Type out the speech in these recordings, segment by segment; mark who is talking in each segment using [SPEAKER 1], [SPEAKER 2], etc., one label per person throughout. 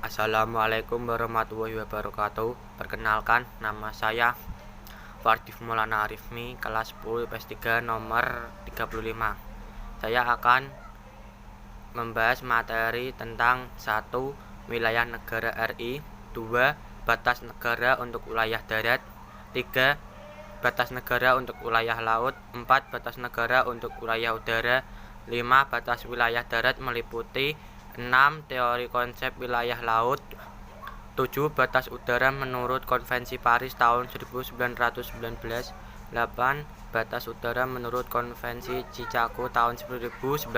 [SPEAKER 1] Assalamualaikum warahmatullahi wabarakatuh. Perkenalkan, nama saya Fardif Maulana Arifmi, kelas 10 IPS 3 nomor 35. Saya akan membahas materi tentang 1. Wilayah negara RI, 2. Batas negara untuk wilayah darat, 3. Batas negara untuk wilayah laut, 4. Batas negara untuk wilayah udara, 5. Batas wilayah darat meliputi 6. Teori konsep wilayah laut, 7. Batas udara menurut Konvensi Paris tahun 1919, 8. Batas udara menurut Konvensi Chicago tahun 1944,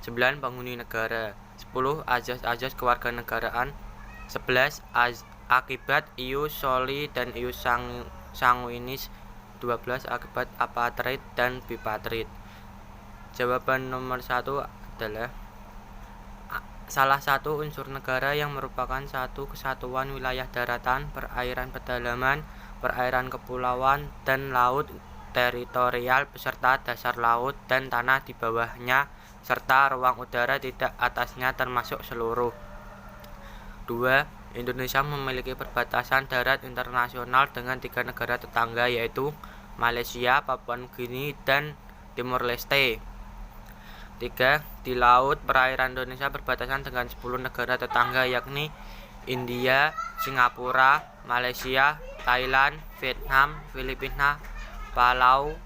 [SPEAKER 1] 9. Penghuni negara, 10. Azas-azas kewarganegaraan, 11. Akibat ius soli dan ius sanguinis, 12. Akibat apartheid dan bipartheid. Jawaban nomor 1 adalah salah satu unsur negara yang merupakan satu kesatuan wilayah daratan, perairan pedalaman, perairan kepulauan, dan laut teritorial beserta dasar laut dan tanah di bawahnya, serta ruang udara tidak atasnya termasuk seluruh. 2. Indonesia memiliki perbatasan darat internasional dengan 3 negara tetangga, yaitu Malaysia, Papua Nugini, dan Timor Leste. 3. Di laut, perairan Indonesia berbatasan dengan 10 negara tetangga, yakni India, Singapura, Malaysia, Thailand, Vietnam, Filipina, Palau,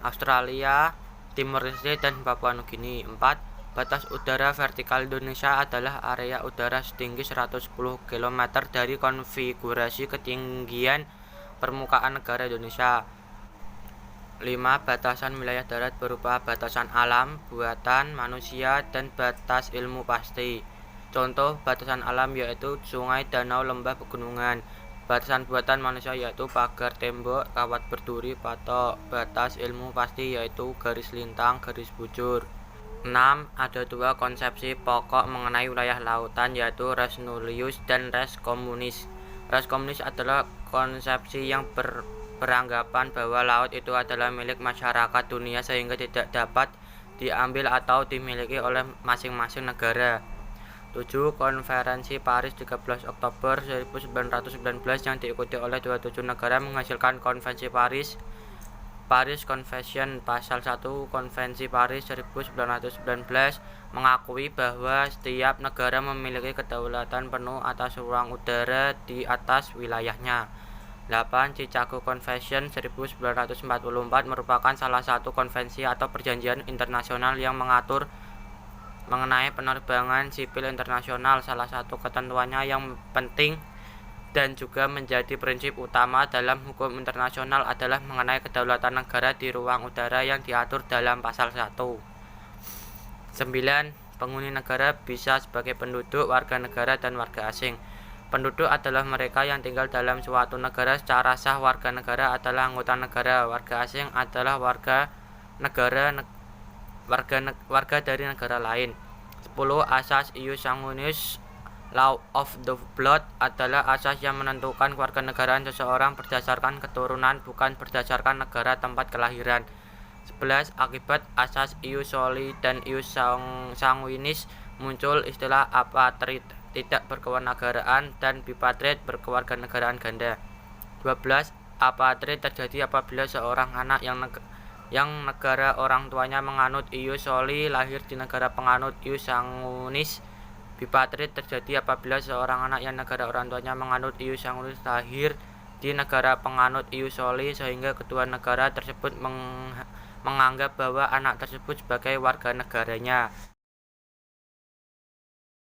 [SPEAKER 1] Australia, Timor Leste, dan Papua Nugini. 4. Batas udara vertikal Indonesia adalah area udara setinggi 110 km dari konfigurasi ketinggian permukaan negara Indonesia. 5. Batasan wilayah darat berupa batasan alam, buatan manusia, dan batas ilmu pasti. Contoh batasan alam yaitu sungai, danau, lembah, pegunungan. Batasan buatan manusia yaitu pagar, tembok, kawat berduri, patok. Batas ilmu pasti yaitu garis lintang, garis bujur. 6. Ada 2 konsepsi pokok mengenai wilayah lautan, yaitu res nullius dan res communis. Res communis adalah konsepsi yang beranggapan bahwa laut itu adalah milik masyarakat dunia sehingga tidak dapat diambil atau dimiliki oleh masing-masing negara. 7. Konferensi Paris 13 Oktober 1919 yang diikuti oleh 27 negara menghasilkan Konvensi Paris Convention. Pasal 1 Konvensi Paris 1919 mengakui bahwa setiap negara memiliki kedaulatan penuh atas ruang udara di atas wilayahnya. 8. Chicago Convention 1944 merupakan salah satu konvensi atau perjanjian internasional yang mengatur mengenai penerbangan sipil internasional. Salah satu ketentuannya yang penting dan juga menjadi prinsip utama dalam hukum internasional adalah mengenai kedaulatan negara di ruang udara yang diatur dalam pasal 1. 9. Penghuni negara bisa sebagai penduduk, warga negara, dan warga asing. Penduduk adalah mereka yang tinggal dalam suatu negara secara sah. Warga negara adalah anggota negara. Warga asing adalah warga dari negara lain. 10. Asas ius sanguinis, law of the blood, adalah asas yang menentukan kewarganegaraan seseorang berdasarkan keturunan, bukan berdasarkan negara tempat kelahiran. 11. Akibat asas ius soli dan ius sanguinis muncul istilah apartheid, tidak berkewarganegaraan, dan bipartheid, berkewarganegaraan ganda. 12. Apartheid terjadi apabila seorang anak yang negara orang tuanya menganut ius soli lahir di negara penganut ius sanguinis. Bipartheid terjadi apabila seorang anak yang negara orang tuanya menganut ius sanguinis lahir di negara penganut ius soli, sehingga kedua negara tersebut menganggap bahwa anak tersebut sebagai warga negaranya.